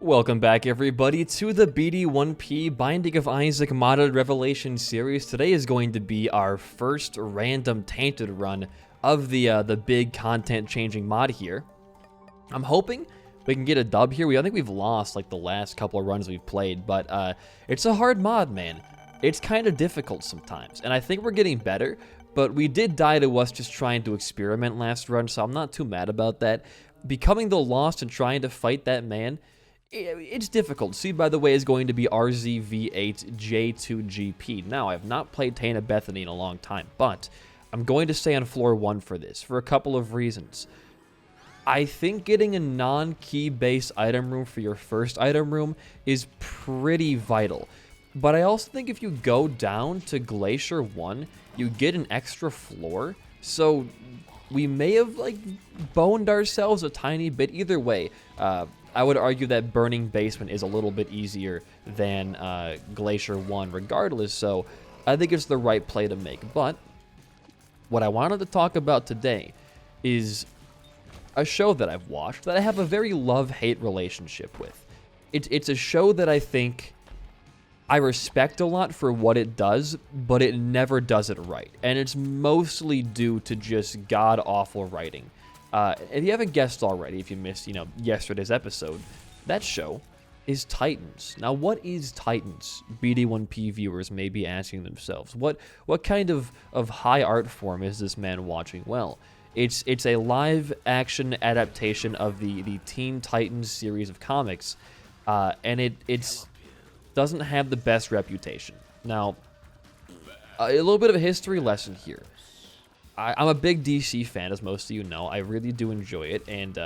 Welcome back, everybody, to the BD1P Binding of Isaac modded Revelation series. Today is going to be our first random tainted run of the big content-changing mod here. I'm hoping we can get a dub here. I think we've lost like the last couple of runs we've played, but it's a hard mod, man. It's kind of difficult sometimes, and I think we're getting better. But we did die to us just trying to experiment last run, so I'm not too mad about that. Becoming the Lost and trying to fight that man, it's difficult. Seed, by the way, is going to be RZV8J2GP. Now, I have not played Tainted Bethany in a long time, but I'm going to stay on floor 1 for this for a couple of reasons. I think getting a non-key-based item room for your first item room is pretty vital. But I also think if you go down to Glacier 1, you get an extra floor. So we may have like boned ourselves a tiny bit. Either way, I would argue that Burning Basement is a little bit easier than Glacier 1 regardless. So I think it's the right play to make. But what I wanted to talk about today is a show that I've watched that I have a very love-hate relationship with. It's a show that I think I respect a lot for what it does, but it never does it right. And it's mostly due to just god-awful writing. If you haven't guessed already, if you missed, yesterday's episode, that show is Titans. Now, what is Titans? BD1P viewers may be asking themselves. What kind of high art form is this man watching? Well, it's a live-action adaptation of the Teen Titans series of comics, and it's doesn't have the best reputation. Now, a little bit of a history lesson here. I'm a big DC fan, as most of you know. I really do enjoy it, and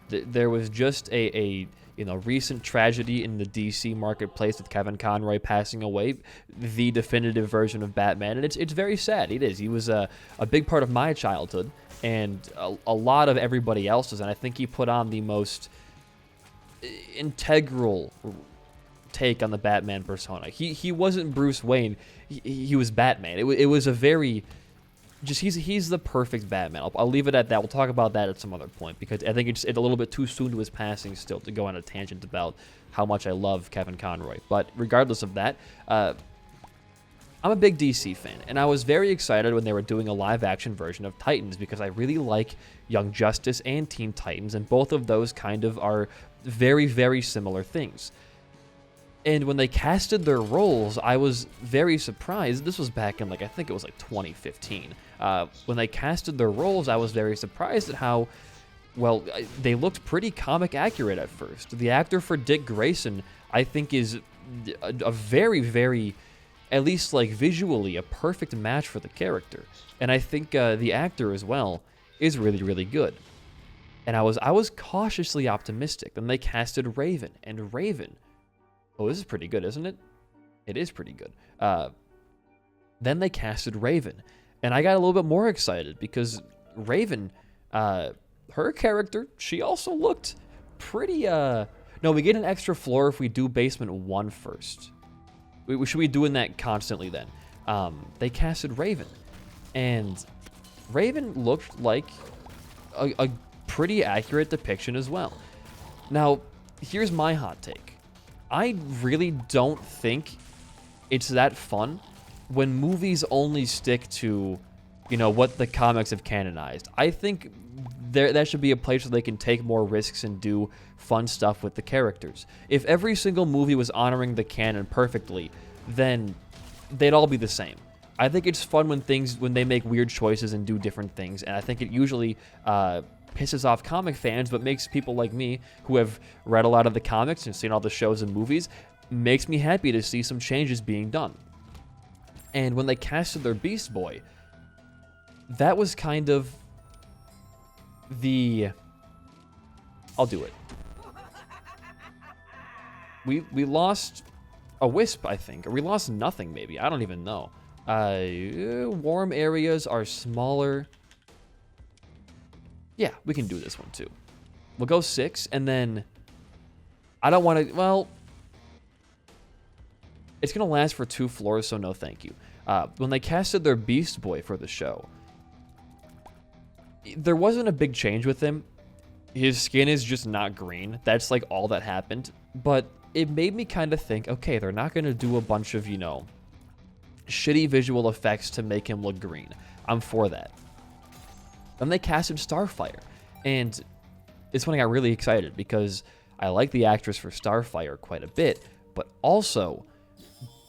there was just a recent tragedy in the DC marketplace with Kevin Conroy passing away, the definitive version of Batman, and it's very sad. It is. He was a big part of my childhood, and a lot of everybody else's, and I think he put on the most integral take on the Batman persona. He wasn't Bruce Wayne. He was Batman. It was a very he's the perfect Batman. I'll leave it at that. We'll talk about that at some other point because I think it's a little bit too soon to his passing still to go on a tangent about how much I love Kevin Conroy. But regardless of that, I'm a big DC fan, and I was very excited when they were doing a live-action version of Titans because I really like Young Justice and Teen Titans, and both of those kind of are very, very similar things. And when they casted their roles, I was very surprised. This was back in, I think it was 2015. When they casted their roles, I was very surprised at how, well, they looked pretty comic accurate at first. The actor for Dick Grayson, I think, is a very, very, at least visually, a perfect match for the character. And I think the actor as well is really, really good. And I was cautiously optimistic. Then they casted Raven, and Raven, oh, this is pretty good, isn't it? It is pretty good. Then they casted Raven, and I got a little bit more excited because Raven, her character, she also looked pretty, no, we get an extra floor if we do Basement 1 first. We should be doing that constantly then. They casted Raven, and Raven looked like a pretty accurate depiction as well. Now, here's my hot take. I really don't think it's that fun when movies only stick to, what the comics have canonized. I think that should be a place where they can take more risks and do fun stuff with the characters. If every single movie was honoring the canon perfectly, then they'd all be the same. I think it's fun when they make weird choices and do different things, and I think it usually pisses off comic fans, but makes people like me, who have read a lot of the comics and seen all the shows and movies, makes me happy to see some changes being done. And when they casted their Beast Boy, that was kind of I'll do it. We lost a wisp, I think, or we lost nothing, maybe. I don't even know. Warm areas are smaller. Yeah, we can do this one too. We'll go 6, and then I don't want to, well, it's going to last for 2 floors, so no thank you. When they casted their Beast Boy for the show, there wasn't a big change with him. His skin is just not green. That's like all that happened. But it made me kind of think, okay, they're not going to do a bunch of, shitty visual effects to make him look green. I'm for that. Then they casted Starfire. And it's when I got really excited because I like the actress for Starfire quite a bit, but also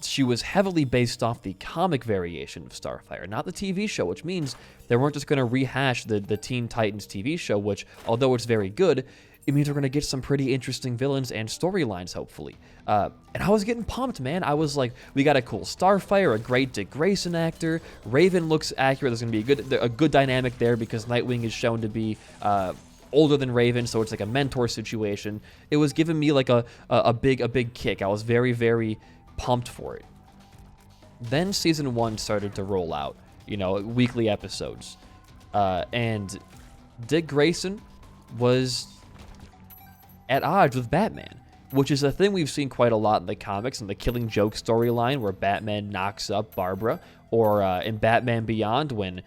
she was heavily based off the comic variation of Starfire, not the TV show, which means they weren't just going to rehash the Teen Titans TV show, which, although it's very good, it means we're going to get some pretty interesting villains and storylines, hopefully. And I was getting pumped, man. I was like, we got a cool Starfire, a great Dick Grayson actor. Raven looks accurate. There's going to be a good dynamic there because Nightwing is shown to be older than Raven, so it's like a mentor situation. It was giving me like a big kick. I was very, very pumped for it. Then season 1 started to roll out, weekly episodes. And Dick Grayson was at odds with Batman, which is a thing we've seen quite a lot in the comics, in the Killing Joke storyline where Batman knocks up Barbara, or in Batman Beyond when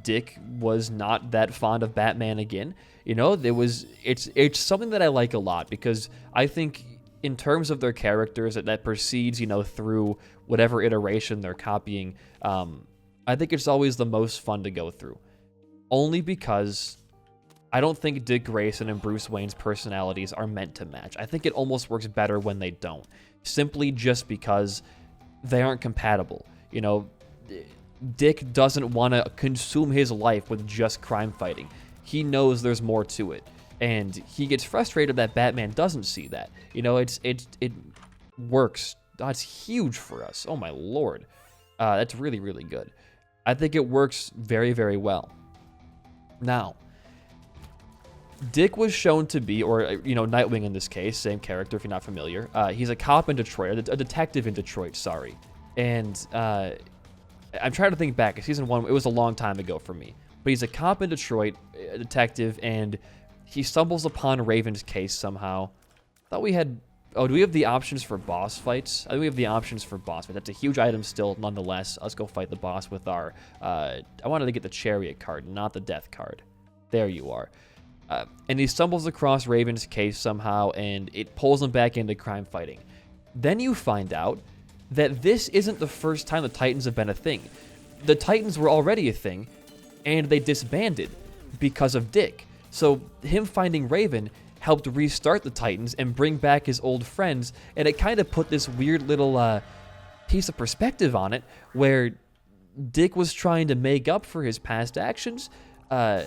Dick was not that fond of Batman again. It's something that I like a lot because I think in terms of their characters that proceeds, through whatever iteration they're copying, I think it's always the most fun to go through. Only because I don't think Dick Grayson and Bruce Wayne's personalities are meant to match. I think it almost works better when they don't, simply just because they aren't compatible. Dick doesn't want to consume his life with just crime fighting. He knows there's more to it, and he gets frustrated that Batman doesn't see that. It works. That's huge for us. Oh my lord, that's really, really good. I think it works very, very well. Now, Dick was shown to be, or Nightwing in this case, same character if you're not familiar. He's a cop in Detroit, a detective in Detroit, sorry. And I'm trying to think back. Season 1, it was a long time ago for me. But he's a cop in Detroit, a detective, and he stumbles upon Raven's case somehow. Thought we had... Oh, do we have the options for boss fights? I think we have the options for boss fights. That's a huge item still, nonetheless. Let's go fight the boss with our... I wanted to get the Chariot card, not the Death card. There you are. And he stumbles across Raven's case somehow, and it pulls him back into crime fighting. Then you find out that this isn't the first time the Titans have been a thing. The Titans were already a thing, and they disbanded because of Dick. So him finding Raven helped restart the Titans and bring back his old friends, and it kind of put this weird little piece of perspective on it, where Dick was trying to make up for his past actions. We're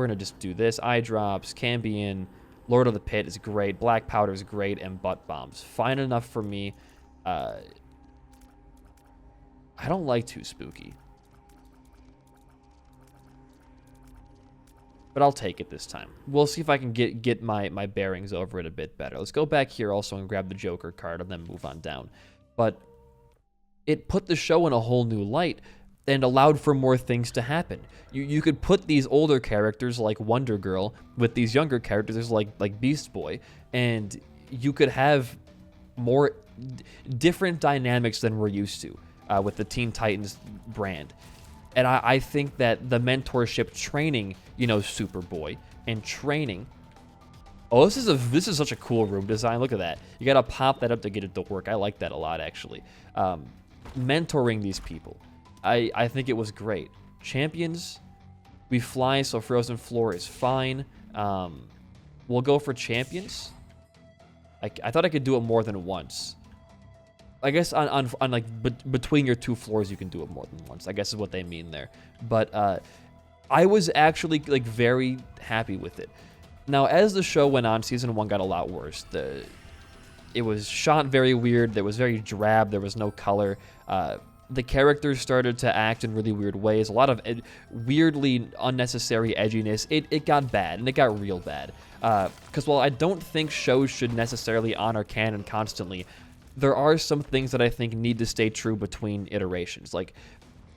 going to just do this. Eye drops, Cambion, Lord of the Pit is great, Black Powder is great, and Butt Bombs. Fine enough for me. I don't like too spooky. But I'll take it this time. We'll see if I can get my bearings over it a bit better. Let's go back here also and grab the Joker card and then move on down. But it put the show in a whole new light and allowed for more things to happen. You could put these older characters like Wonder Girl with these younger characters like Beast Boy, and you could have more different dynamics than we're used to with the Teen Titans brand. And I think that the mentorship training, Superboy, and training... Oh, this is such a cool room design. Look at that. You got to pop that up to get it to work. I like that a lot, actually. Mentoring these people. I think it was great. Champions, we fly, so Frozen Floor is fine. We'll go for champions. I thought I could do it more than once. I guess on between your two floors you can do it more than once. I guess is what they mean there. But I was actually very happy with it. Now, as the show went on, season 1 got a lot worse. It was shot very weird. There was very drab. There was no color. The characters started to act in really weird ways. A lot of weirdly unnecessary edginess. It got bad, and it got real bad. Because while I don't think shows should necessarily honor canon constantly, there are some things that I think need to stay true between iterations. Like,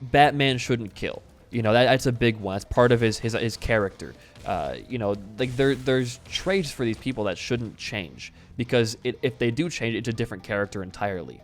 Batman shouldn't kill. That's a big one. That's part of his character. There's traits for these people that shouldn't change. Because if they do change, it's a different character entirely.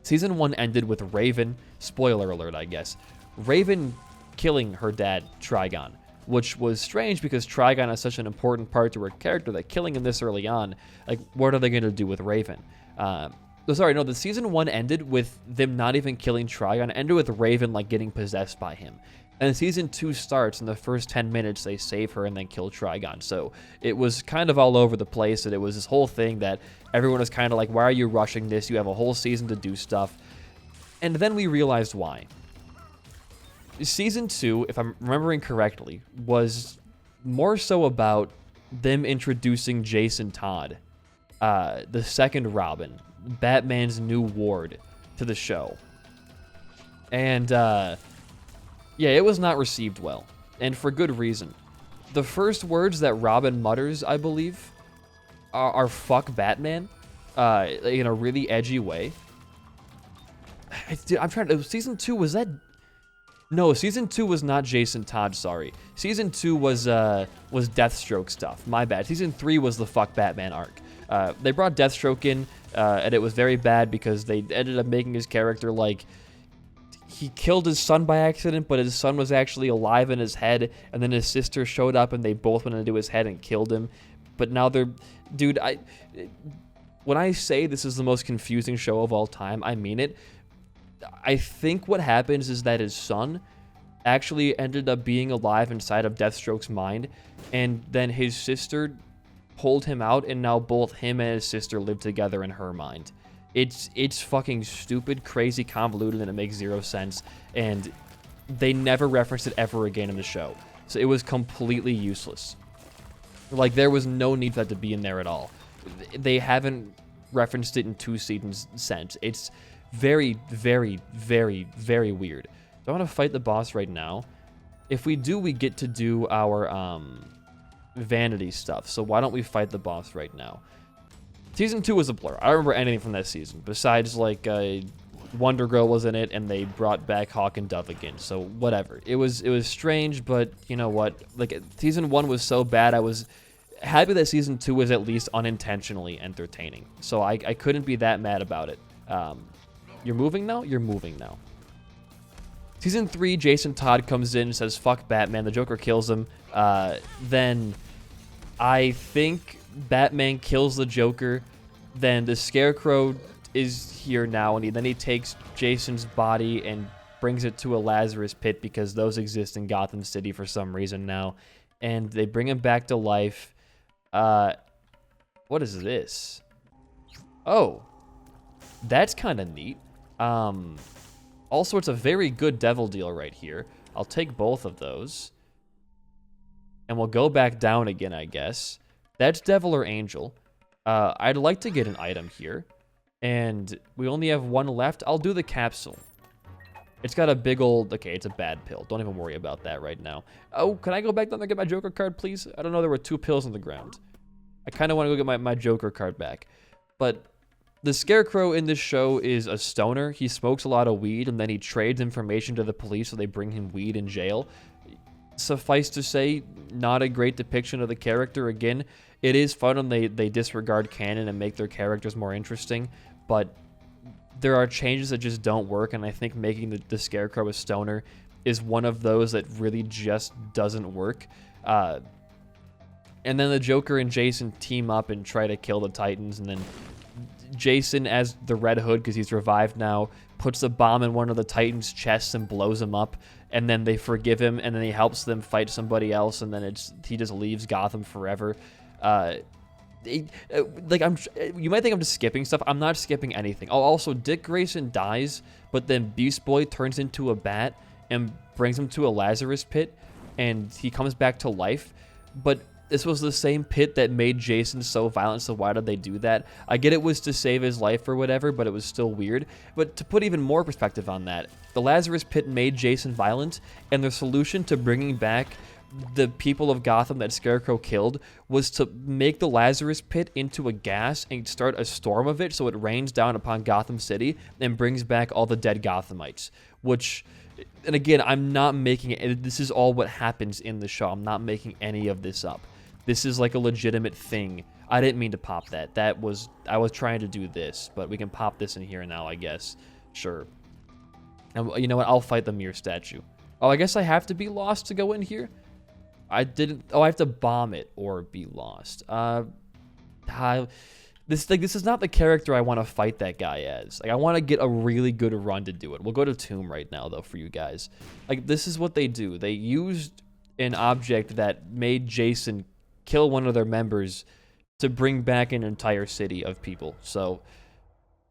Season 1 ended with Raven, spoiler alert, I guess, Raven killing her dad, Trigon. which was strange because Trigon is such an important part to her character that killing him this early on, like, what are they going to do with Raven? Sorry, no, the season 1 ended with them not even killing Trigon. It ended with Raven, like, getting possessed by him. And season 2 starts, in the first 10 minutes, they save her and then kill Trigon. So it was kind of all over the place, and it was this whole thing that everyone was kind of like, why are you rushing this? You have a whole season to do stuff. And then we realized why. Season 2, if I'm remembering correctly, was more so about them introducing Jason Todd, the second Robin, Batman's new ward, to the show. And, yeah, it was not received well, and for good reason. The first words that Robin mutters, I believe, are fuck Batman, in a really edgy way. I'm trying to, season 2, was that? No, season 2 was not Jason Todd, sorry. Season 2 was Deathstroke stuff, my bad. Season 3 was the fuck Batman arc. They brought Deathstroke in, and it was very bad because they ended up making his character, like, he killed his son by accident, but his son was actually alive in his head, and then his sister showed up, and they both went into his head and killed him. But now they're... Dude, when I say this is the most confusing show of all time, I mean it. I think what happens is that his son actually ended up being alive inside of Deathstroke's mind, and then his sister pulled him out, and now both him and his sister live together in her mind. It's fucking stupid, crazy, convoluted, and it makes zero sense, and they never referenced it ever again in the show. So it was completely useless. Like, there was no need for that to be in there at all. They haven't referenced it in 2 seasons since. It's very, very, very, very weird. Do I want to fight the boss right now? If we do, we get to do our Vanity stuff, so why don't we fight the boss right now? Season 2 was a blur. I don't remember anything from that season, besides, like, Wonder Girl was in it, and they brought back Hawk and Dove again, so whatever. It was strange, but you know what? Like, season 1 was so bad, I was happy that season 2 was at least unintentionally entertaining, so I couldn't be that mad about it. You're moving now? You're moving now. Season 3, Jason Todd comes in and says, fuck Batman. The Joker kills him. Then I think Batman kills the Joker. Then the Scarecrow is here now, and then he takes Jason's body and brings it to a Lazarus pit because those exist in Gotham City for some reason now. And they bring him back to life. What is this? Oh, that's kind of neat. All sorts of very good devil deal right here. I'll take both of those. And we'll go back down again, I guess. That's devil or angel. I'd like to get an item here. And we only have one left. I'll do the capsule. It's got a big old... Okay, it's a bad pill. Don't even worry about that right now. Oh, can I go back down there and get my Joker card, please? I don't know. There were 2 pills on the ground. I kind of want to go get my Joker card back. But the Scarecrow in this show is a stoner. He smokes a lot of weed, and then he trades information to the police so they bring him weed in jail. Suffice to say, not a great depiction of the character. Again, it is fun when they disregard canon and make their characters more interesting, but there are changes that just don't work, and I think making the Scarecrow a stoner is one of those that really just doesn't work. And then the Joker and Jason team up and try to kill the Titans, and then Jason, as the Red Hood, because he's revived now, puts a bomb in one of the Titans' chests and blows him up, and then they forgive him, and then he helps them fight somebody else, and then he just leaves Gotham forever. You might think I'm just skipping stuff. I'm not skipping anything. Oh, also, Dick Grayson dies, but then Beast Boy turns into a bat and brings him to a Lazarus pit, and he comes back to life. But this was the same pit that made Jason so violent, so why did they do that? I get it was to save his life or whatever, but it was still weird. But to put even more perspective on that, the Lazarus pit made Jason violent, and the solution to bringing back the people of Gotham that Scarecrow killed was to make the Lazarus pit into a gas and start a storm of it so it rains down upon Gotham City and brings back all the dead Gothamites. Which, and again, I'm not making it, this is all what happens in the show. I'm not making any of this up. This is like a legitimate thing. I didn't mean to pop that. I was trying to do this, but we can pop this in here now, I guess. Sure. And you know what? I'll fight the mirror statue. Oh, I guess I have to be lost to go in here? I didn't. Oh, I have to bomb it or be lost. This is not the character I want to fight that guy as. Like, I want to get a really good run to do it. We'll go to Tomb right now, though, for you guys. Like, this is what they do. They used an object that made Jason kill one of their members to bring back an entire city of people. So,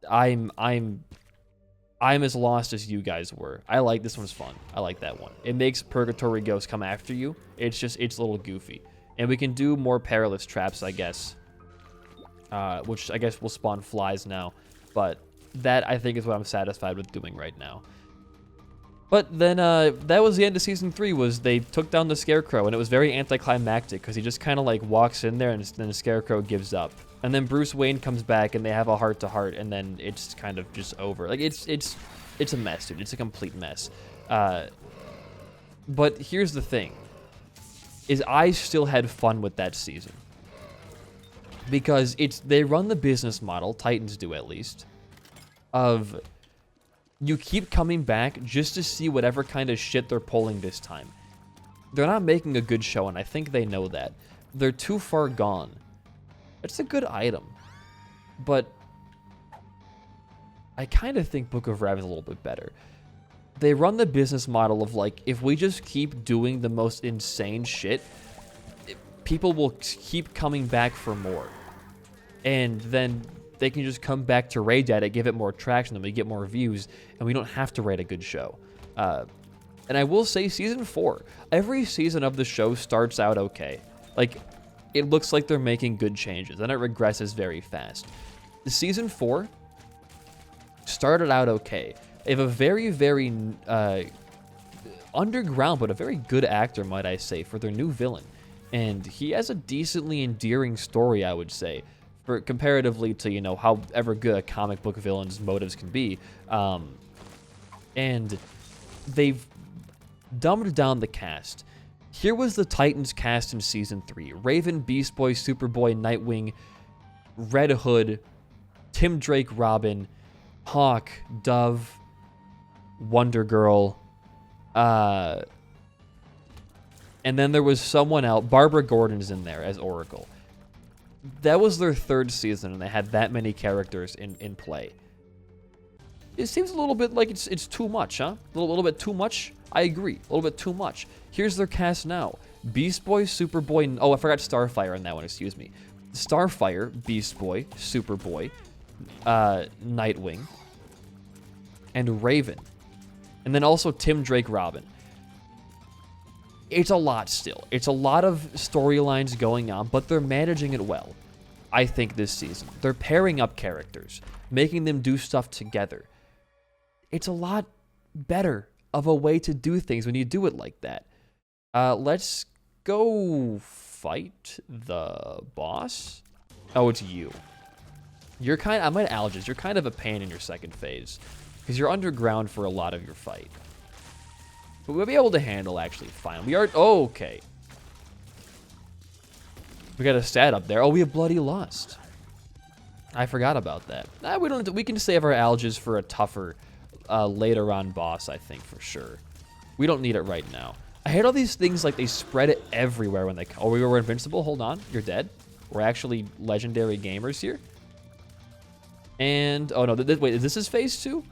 I'm as lost as you guys were. I like this one's fun. I like that one. It makes Purgatory Ghosts come after you. It's a little goofy. And we can do more perilous traps, I guess. Which I guess will spawn flies now. But that, I think, is what I'm satisfied with doing right now. But then, that was the end of Season 3, was they took down the Scarecrow, and it was very anticlimactic, because he just kind of, like, walks in there, and then the Scarecrow gives up. And then Bruce Wayne comes back, and they have a heart-to-heart, and then it's kind of just over. Like, it's a mess, dude. It's a complete mess. But here's the thing, is I still had fun with that season. Because they run the business model, Titans do at least, of you keep coming back just to see whatever kind of shit they're pulling this time. They're not making a good show, and I think they know that. They're too far gone. It's a good item, but I kind of think Book of Rev is a little bit better. They run the business model of, like, if we just keep doing the most insane shit, people will keep coming back for more. And then they can just come back to rage at it, give it more traction, and we get more views, and we don't have to write a good show. And I will say, Season 4, every season of the show starts out okay. Like, it looks like they're making good changes, and it regresses very fast. The Season 4 started out okay. They have a very, very underground, but a very good actor, might I say, for their new villain. And he has a decently endearing story, I would say, for comparatively to, you know, however good a comic book villain's motives can be. And they've dumbed down the cast. Here was the Titans cast in Season 3. Raven, Beast Boy, Superboy, Nightwing, Red Hood, Tim Drake, Robin, Hawk, Dove, Wonder Girl, and then there was someone else. Barbara Gordon's in there as Oracle. That was their third season, and they had that many characters in play. It seems a little bit like it's too much, huh? A little bit too much? I agree. A little bit too much. Here's their cast now. Beast Boy, Superboy... Oh, I forgot Starfire in that one, excuse me. Starfire, Beast Boy, Superboy, Nightwing, and Raven. And then also Tim Drake, Robin. It's a lot still. It's a lot of storylines going on, but they're managing it well, I think, this season. They're pairing up characters, making them do stuff together. It's a lot better of a way to do things when you do it like that. Let's go fight the boss. Oh, it's you. You're I might allergies. You're kind of a pain in your second phase, because you're underground for a lot of your fight. But we'll be able to handle actually fine. We are... Oh, okay. We got a stat up there. Oh, we have Bloody Lust. I forgot about that. We don't. We can save our alges for a tougher later on boss, I think, for sure. We don't need it right now. I hate all these things, like they spread it everywhere when they come. Oh, we were invincible? Hold on. You're dead. We're actually legendary gamers here. And... Oh, no. Wait, is this phase 2?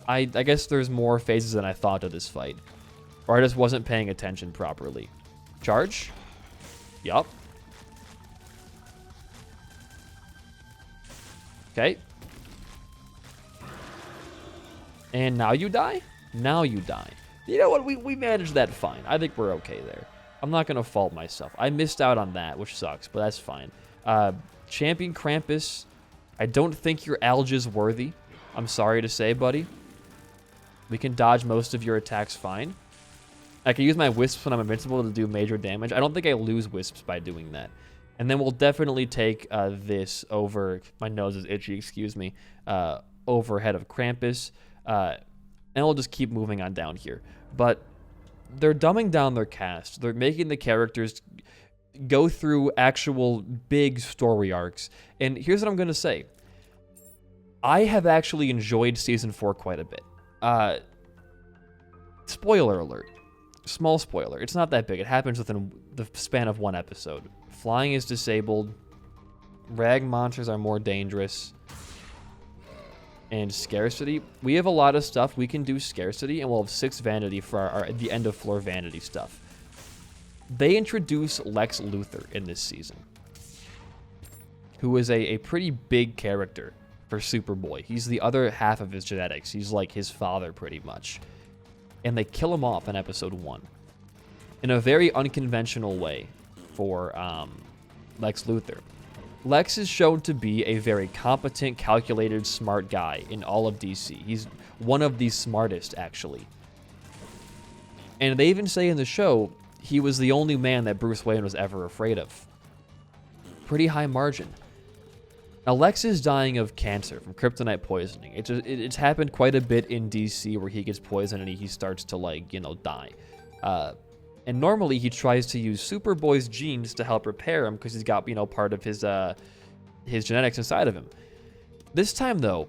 I guess there's more phases than I thought of this fight. Or I just wasn't paying attention properly. Charge? Yup. Okay. And now you die? Now you die. You know what? We managed that fine. I think we're okay there. I'm not going to fault myself. I missed out on that, which sucks, but that's fine. Champion Krampus, I don't think your alga's worthy. I'm sorry to say, buddy. We can dodge most of your attacks fine. I can use my wisps when I'm invincible to do major damage. I don't think I lose wisps by doing that. And then we'll definitely take this over... My nose is itchy, excuse me. Over head of Krampus. And we'll just keep moving on down here. But they're dumbing down their cast. They're making the characters go through actual big story arcs. And here's what I'm going to say. I have actually enjoyed Season 4 quite a bit. Spoiler alert. Small spoiler. It's not that big. It happens within the span of one episode. Flying is disabled. Rag monsters are more dangerous. And scarcity. We have a lot of stuff. We can do scarcity, and we'll have 6 vanity for our the end of floor vanity stuff. They introduce Lex Luthor in this season, who is a pretty big character for Superboy. He's the other half of his genetics. He's like his father, pretty much. And they kill him off in episode 1 in a very unconventional way for Lex Luthor. Lex is shown to be a very competent, calculated, smart guy in all of DC. He's one of the smartest, actually. And they even say in the show, he was the only man that Bruce Wayne was ever afraid of. Pretty high margin. Now, Lex is dying of cancer from kryptonite poisoning. It's happened quite a bit in DC where he gets poisoned and he starts to, like, you know, die. And normally he tries to use Superboy's genes to help repair him because he's got, you know, part of his genetics inside of him. This time, though,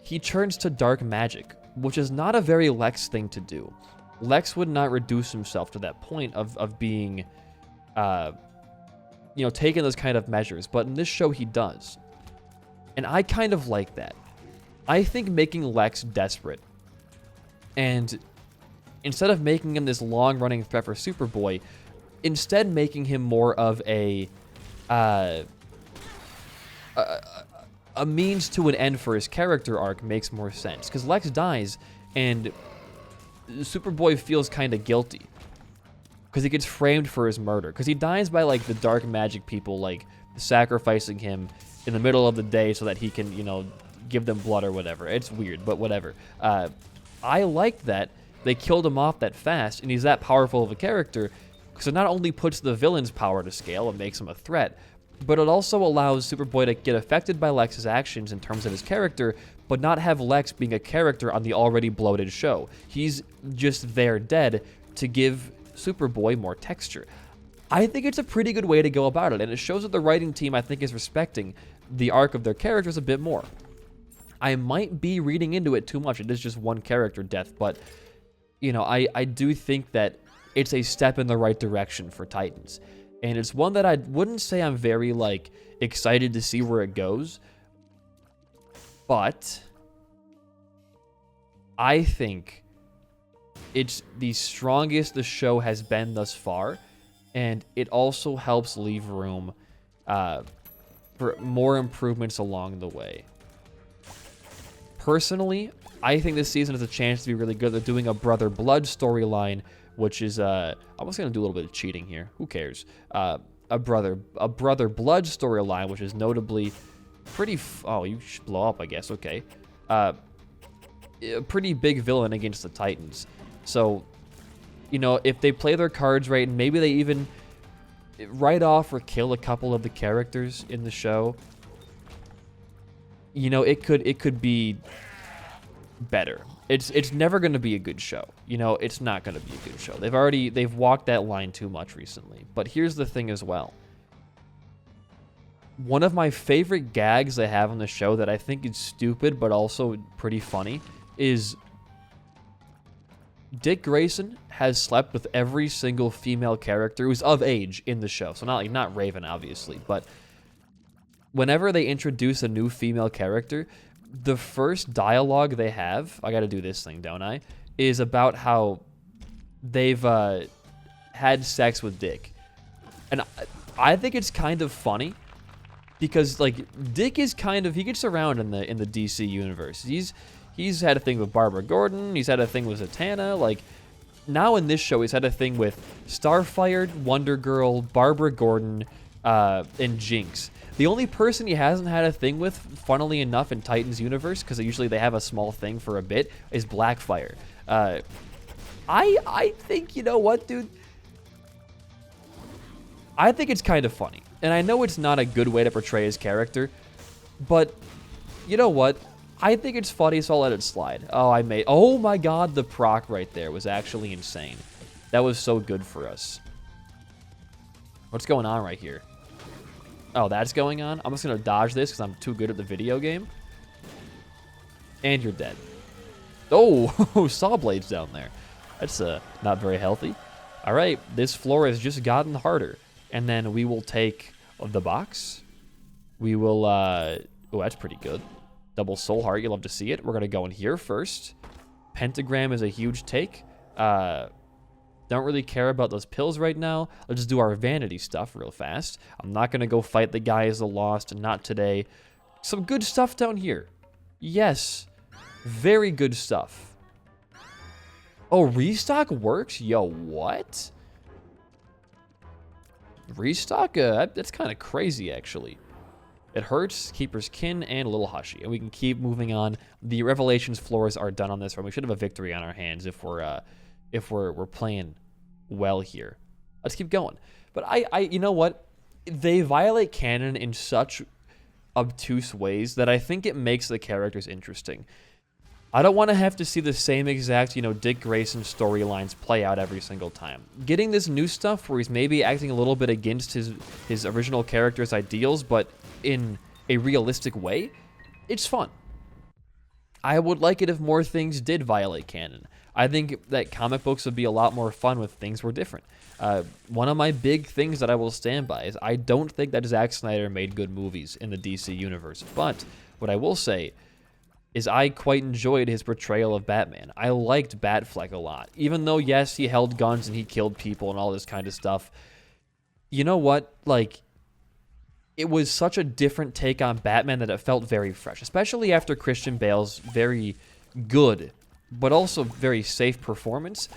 he turns to dark magic, which is not a very Lex thing to do. Lex would not reduce himself to that point of being, you know, taking those kind of measures. But in this show, he does. And I kind of like that. I think making Lex desperate and instead of making him this long-running threat for Superboy, instead making him more of a means to an end for his character arc makes more sense. Because Lex dies, and Superboy feels kind of guilty. Because he gets framed for his murder. Because he dies by, like, the dark magic people, like, sacrificing him in the middle of the day so that he can, you know, give them blood or whatever. It's weird, but whatever. I like that they killed him off that fast, and he's that powerful of a character, because it not only puts the villain's power to scale and makes him a threat, but it also allows Superboy to get affected by Lex's actions in terms of his character, but not have Lex being a character on the already bloated show. He's just there dead to give Superboy more texture. I think it's a pretty good way to go about it, and it shows that the writing team, I think, is respecting the arc of their characters a bit more. I might be reading into it too much. It is just one character death, but, you know, I do think that it's a step in the right direction for Titans. And it's one that I wouldn't say I'm very, like, excited to see where it goes. But I think it's the strongest the show has been thus far. And it also helps leave room for more improvements along the way. Personally, I think this season has a chance to be really good. They're doing a Brother Blood storyline, which is I was gonna do a little bit of cheating here. Who cares? A Brother Blood storyline, which is notably pretty. Oh, you should blow up, I guess. Okay. A pretty big villain against the Titans. So, you know, if they play their cards right, and maybe they even write off or kill a couple of the characters in the show, you know, it could be better. It's never going to be a good show. You know, it's not going to be a good show. They've walked that line too much recently. But here's the thing as well. One of my favorite gags they have on the show that I think is stupid but also pretty funny is Dick Grayson has slept with every single female character who's of age in the show. So not Raven, obviously, but whenever they introduce a new female character, the first dialogue they have, I gotta do this thing, don't I, is about how they've had sex with Dick. And I think it's kind of funny because, like, Dick is kind of, he gets around in the DC universe. He's had a thing with Barbara Gordon. He's had a thing with Zatanna. Like, now in this show, he's had a thing with Starfire, Wonder Girl, Barbara Gordon, and Jinx. The only person he hasn't had a thing with, funnily enough, in Titans universe, because usually they have a small thing for a bit, is Blackfire. I think, you know what, dude? I think it's kind of funny. And I know it's not a good way to portray his character, but you know what? I think it's funny, so I'll let it slide. Oh my god, the proc right there was actually insane. That was so good for us. What's going on right here? Oh, that's going on? I'm just going to dodge this because I'm too good at the video game. And you're dead. Oh, saw blades down there. That's not very healthy. All right, this floor has just gotten harder. And then we will take the box. We will, oh, that's pretty good. Double soul heart, you'll love to see it. We're going to go in here first. Pentagram is a huge take. Don't really care about those pills right now. Let's just do our vanity stuff real fast. I'm not going to go fight the guy as the lost, not today. Some good stuff down here. Yes, very good stuff. Oh, restock works? Yo, what? Restock? That's kind of crazy, actually. It hurts, Keeper's Kin, and a little Hushy. And we can keep moving on. The Revelations floors are done on this one. We should have a victory on our hands if we're playing well here. Let's keep going. But you know what? They violate canon in such obtuse ways that I think it makes the characters interesting. I don't want to have to see the same exact, Dick Grayson storylines play out every single time. Getting this new stuff where he's maybe acting a little bit against his original character's ideals, but in a realistic way, it's fun. I would like it if more things did violate canon. I think that comic books would be a lot more fun if things were different. One of my big things that I will stand by is I don't think that Zack Snyder made good movies in the DC universe. But what I will say is I quite enjoyed his portrayal of Batman. I liked Batfleck a lot. Even though, yes, he held guns and he killed people and all this kind of stuff. You know what? Like, it was such a different take on Batman that it felt very fresh. Especially after Christian Bale's very good, but also very safe performance.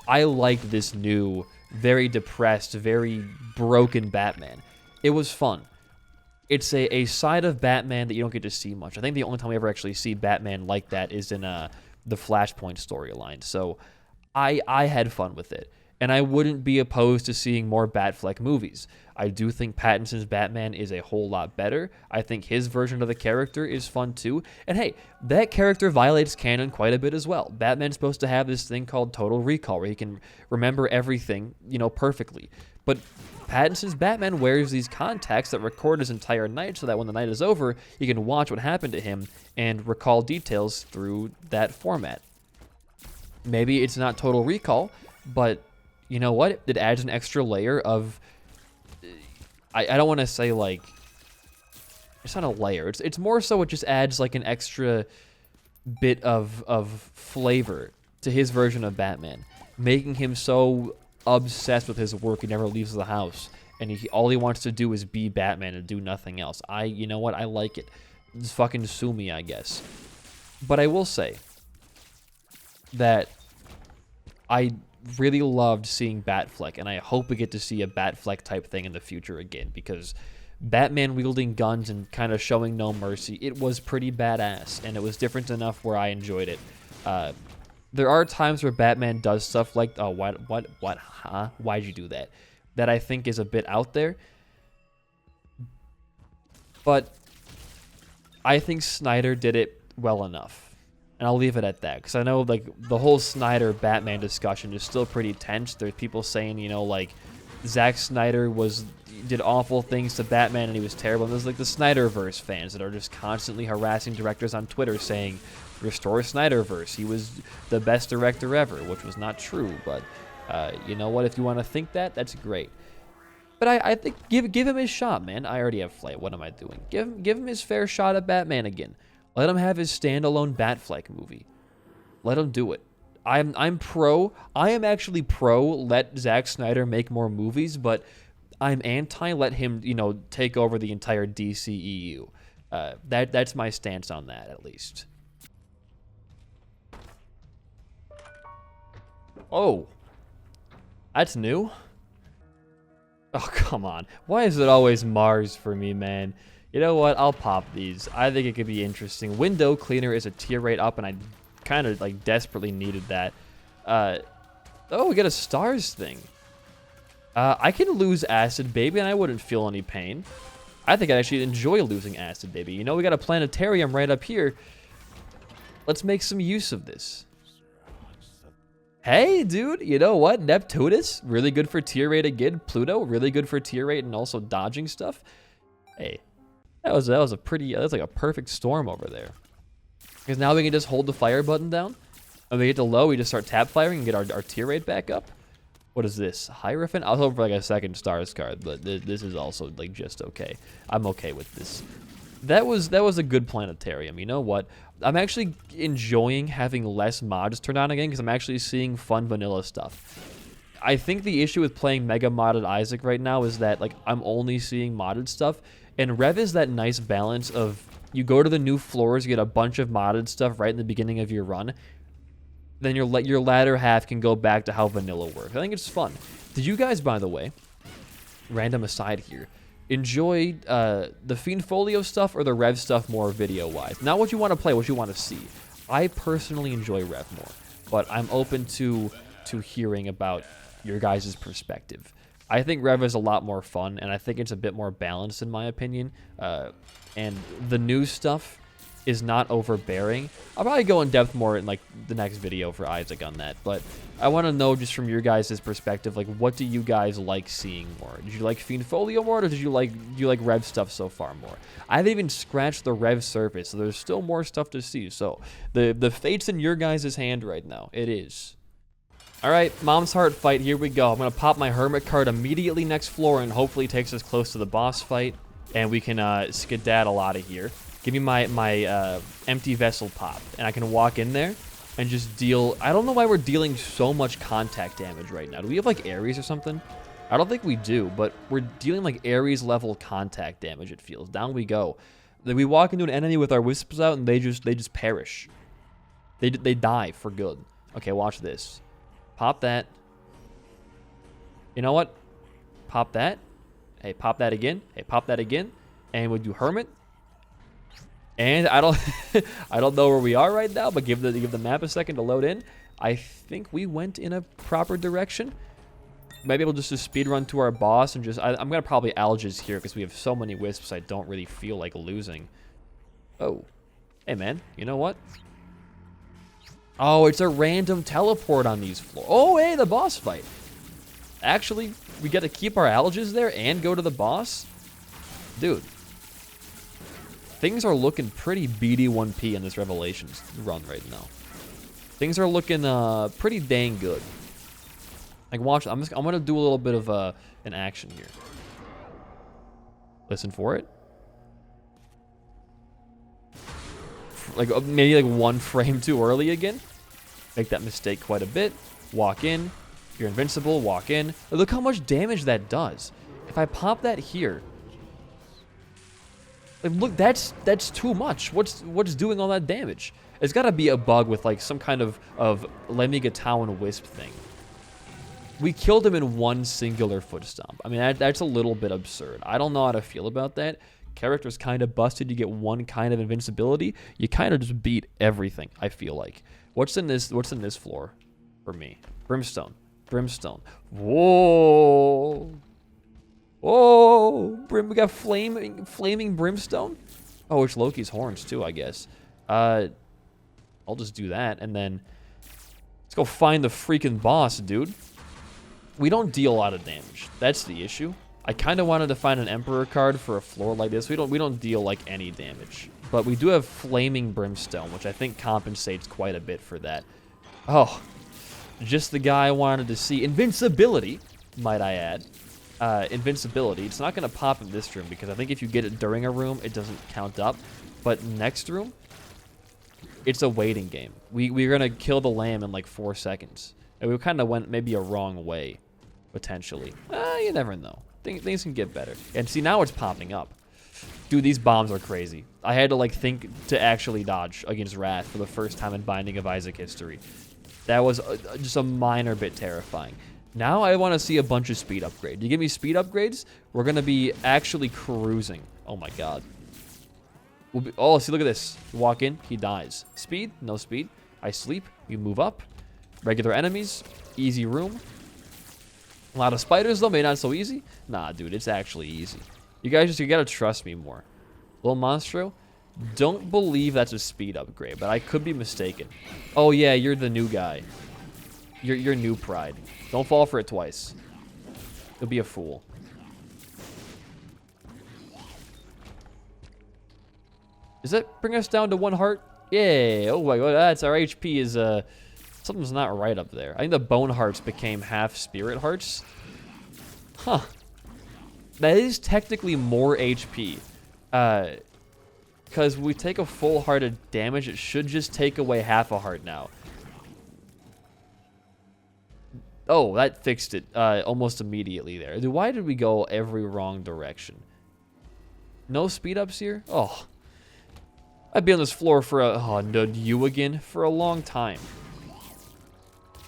I liked this new, very depressed, very broken Batman. It was fun. It's a side of Batman that you don't get to see much. I think the only time we ever actually see Batman like that is in the Flashpoint storyline. So I had fun with it. And I wouldn't be opposed to seeing more Batfleck movies. I do think Pattinson's Batman is a whole lot better. I think his version of the character is fun too. And hey, that character violates canon quite a bit as well. Batman's supposed to have this thing called Total Recall where he can remember everything, perfectly. But Pattinson's Batman wears these contacts that record his entire night so that when the night is over, you can watch what happened to him and recall details through that format. Maybe it's not Total Recall, but you know what? It adds an extra layer of... I don't want to say, like... It's not a layer. It's more so it just adds, like, an extra bit of flavor to his version of Batman, making him so obsessed with his work he never leaves the house, and all he wants to do is be Batman and do nothing else. You know what? I like it. Just fucking sue me, I guess. But I will say that I really loved seeing Batfleck, and I hope we get to see a Batfleck type thing in the future again, because Batman wielding guns and kind of showing no mercy, it was pretty badass, and it was different enough where I enjoyed it. There are times where Batman does stuff like, oh, what, huh? Why'd you do that? That I think is a bit out there. But I think Snyder did it well enough. And I'll leave it at that, because I know, like, the whole Snyder-Batman discussion is still pretty tense. There's people saying, like, Zack Snyder did awful things to Batman and he was terrible. And there's, like, the Snyderverse fans that are just constantly harassing directors on Twitter saying, restore Snyderverse. He was the best director ever, which was not true. But you know what? If you want to think that, that's great. But I think give him his shot, man. I already have Flight. What am I doing? Give him his fair shot at Batman again. Let him have his standalone Batfleck movie. Let him do it. I am actually pro let Zack Snyder make more movies, but I'm anti let him, take over the entire DCEU. That's my stance on that, at least. Oh. That's new? Oh, come on. Why is it always Mars for me, man? You know what? I'll pop these. I think it could be interesting. Window cleaner is a tier rate up, and I kind of, like, desperately needed that. Oh, we got a stars thing. I can lose Acid Baby, and I wouldn't feel any pain. I think I'd actually enjoy losing Acid Baby. We got a planetarium right up here. Let's make some use of this. Hey, dude, you know what? Neptunus, really good for tier rate again. Pluto, really good for tier rate and also dodging stuff. Hey, that was like a perfect storm over there. Because now we can just hold the fire button down. And we get to low, we just start tap firing and get our tier rate back up. What is this? Hierophant? I was hoping for like a second stars card, but this is also like just okay. I'm okay with this. That was a good planetarium. You know what? I'm actually enjoying having less mods turned on again because I'm actually seeing fun vanilla stuff. I think the issue with playing mega modded Isaac right now is that like I'm only seeing modded stuff, and Rev is that nice balance of you go to the new floors, you get a bunch of modded stuff right in the beginning of your run, then your latter half can go back to how vanilla works. I think it's fun. Did you guys, by the way, random aside here, enjoy the Fiend Folio stuff or the Rev stuff more video-wise? Not what you want to play, what you want to see. I personally enjoy Rev more, but I'm open to hearing about your guys' perspective. I think Rev is a lot more fun, and I think it's a bit more balanced in my opinion. And the new stuff is not overbearing. I'll probably go in depth more in like the next video for Isaac on that, but I want to know just from your guys' perspective, like what do you guys like seeing more? Did you like Fiend Folio more, or do you like Rev stuff so far more? I haven't even scratched the Rev surface, so there's still more stuff to see. So the fate's in your guys' hand right now. It is. All right, Mom's Heart fight, here we go. I'm going to pop my Hermit card immediately next floor and hopefully takes us close to the boss fight, and we can skedaddle out of here. Give me my empty vessel pop, and I can walk in there and just deal... I don't know why we're dealing so much contact damage right now. Do we have, like, Ares or something? I don't think we do, but we're dealing, like, Ares-level contact damage, it feels. Down we go. Then we walk into an enemy with our Wisps out, and they just perish. They die for good. Okay, watch this. Pop that. You know what? Pop that. Hey, pop that again. Hey, pop that again. And we'll do Hermit. And I don't I don't know where we are right now, but give the map a second to load in. I think we went in a proper direction. Maybe we'll just speed run to our boss and just... I'm going to probably Alges here because we have so many Wisps I don't really feel like losing. Oh. Hey, man. You know what? Oh, it's a random teleport on these floors. Oh, hey, the boss fight. Actually, we get to keep our Alges there and go to the boss? Dude. Things are looking pretty BD1P in this Revelations run right now. Things are looking pretty dang good. Like, watch, I'm going to do a little bit of an action here. Listen for it. Like maybe like one frame too early again. Make that mistake quite a bit. Walk in. You're invincible. Walk in. Look how much damage that does. If I pop that here, like look, that's too much. What's doing all that damage? It's got to be a bug with like some kind of Lemigatawan Wisp thing. We killed him in one singular foot stomp. I mean that's a little bit absurd. I don't know how to feel about that. Character's kind of busted. You get one kind of invincibility. You kind of just beat everything, I feel like. What's in this floor for me? Brimstone. Brimstone. Whoa. Whoa. We got flaming brimstone. Oh, it's Loki's horns too, I guess. I'll just do that, and then let's go find the freaking boss, dude. We don't deal a lot of damage. That's the issue. I kind of wanted to find an Emperor card for a floor like this. We don't deal like any damage, but we do have Flaming Brimstone, which I think compensates quite a bit for that. Oh, just the guy I wanted to see. Invincibility, might I add. Invincibility. It's not going to pop in this room because I think if you get it during a room, it doesn't count up. But next room, it's a waiting game. We're going to kill the lamb in like 4 seconds. And we kind of went maybe a wrong way, potentially. You never know. Things can get better. And see, now it's popping up. Dude, these bombs are crazy. I had to like think to actually dodge against Wrath for the first time in Binding of Isaac history. That was just a minor bit terrifying. Now I want to see a bunch of speed upgrades. You give me speed upgrades, we're going to be actually cruising. Oh my god. Oh, see, look at this. You walk in, he dies. Speed, no speed. I sleep, we move up. Regular enemies, easy room. A lot of spiders though, maybe not so easy. Nah, dude, it's actually easy. You guys you gotta trust me more. Little Monstro, don't believe that's a speed upgrade, but I could be mistaken. Oh yeah, you're the new guy. You're new pride. Don't fall for it twice. You'll be a fool. Does that bring us down to 1 heart? Yay! Oh my god, that's our HP is Something's not right up there. I think the bone hearts became half spirit hearts. Huh. That is technically more HP. Because we take a full heart of damage, it should just take away half a heart now. Oh, that fixed it almost immediately there. Why did we go every wrong direction? No speed ups here? Oh. I'd be on this floor for for a long time.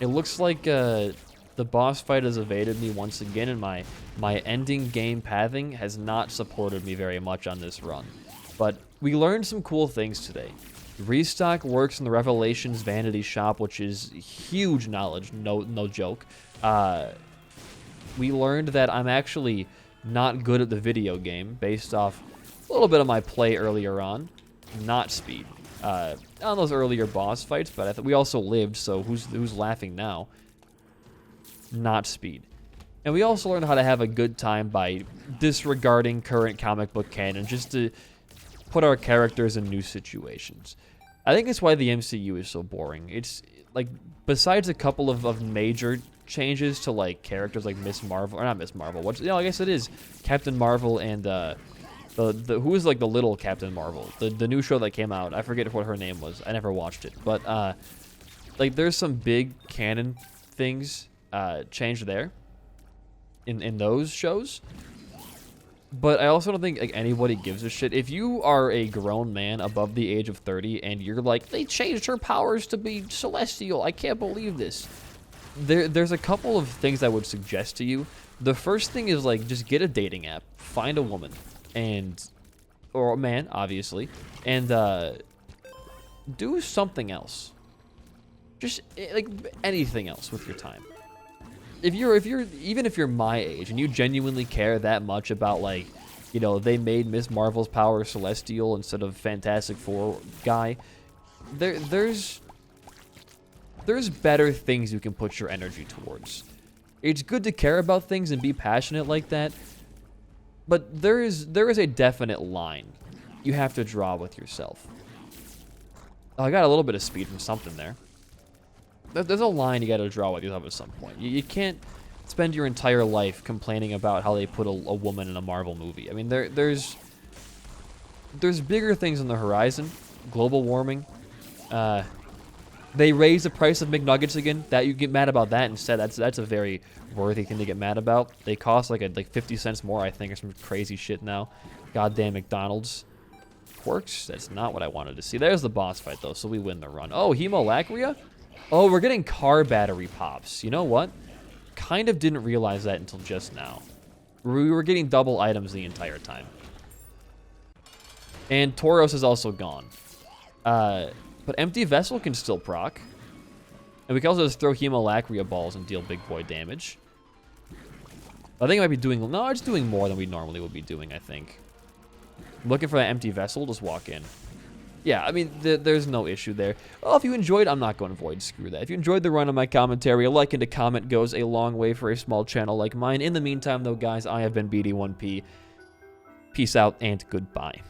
It looks like the boss fight has evaded me once again, and my ending game pathing has not supported me very much on this run. But we learned some cool things today. Restock works in the Revelations Vanity shop, which is huge knowledge, no joke. We learned that I'm actually not good at the video game based off a little bit of my play earlier on. Not speed. On those earlier boss fights, but we also lived, so who's laughing now? Not speed. And we also learned how to have a good time by disregarding current comic book canon just to put our characters in new situations. I think that's why the MCU is so boring. It's like, besides a couple of major changes to like characters like Miss Marvel, or not Miss Marvel, I guess it is Captain Marvel and who is like the little Captain Marvel, the new show that came out. I forget what her name was. I never watched it, but like there's some big canon things changed there in those shows. But I also don't think like anybody gives a shit. If you are a grown man above the age of 30 and you're like, they changed her powers to be celestial, I can't believe this. There's a couple of things I would suggest to you. The first thing is like, just get a dating app, find a woman, or a man, obviously, and do something else. Just like anything else with your time. Even if you're my age and you genuinely care that much about, like, you know, they made Miss Marvel's power celestial instead of Fantastic Four guy, there's better things you can put your energy towards. It's good to care about things and be passionate like that, but there is a definite line you have to draw with yourself. Oh, I got a little bit of speed from something there. There's a line you got to draw with yourself at some point. You can't spend your entire life complaining about how they put a woman in a Marvel movie. I mean, there's bigger things on the horizon. Global warming. They raise the price of McNuggets again. That you get mad about that instead. That's a very worthy thing to get mad about. They cost like 50 cents more, I think, or some crazy shit now. Goddamn McDonald's. Quirks? That's not what I wanted to see. There's the boss fight, though, so we win the run. Oh, Hemolacria? Oh, we're getting car battery pops. You know what? Kind of didn't realize that until just now. We were getting double items the entire time. And Tauros is also gone. But Empty Vessel can still proc. And we can also just throw Hemolacria balls and deal big boy damage. I think I might be doing... No, it's doing more than we normally would be doing, I think. Looking for that Empty Vessel, just walk in. Yeah, I mean, there's no issue there. Oh, if you enjoyed, I'm not going to void, screw that. If you enjoyed the run of my commentary, a like and a comment goes a long way for a small channel like mine. In the meantime, though, guys, I have been BD1P. Peace out and goodbye.